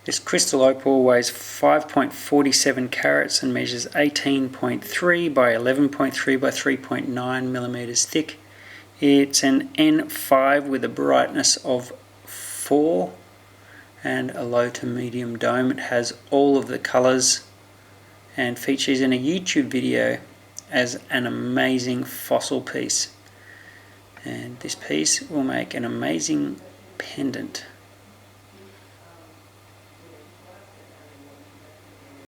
This crystal opal weighs 5.47 carats and measures 18.3 by 11.3 by 3.9 millimeters thick. It's an N5 with a brightness of 4 and a low to medium dome. It has all of the colours and features in a YouTube video as an amazing fossil piece. And this piece will make an amazing pendant.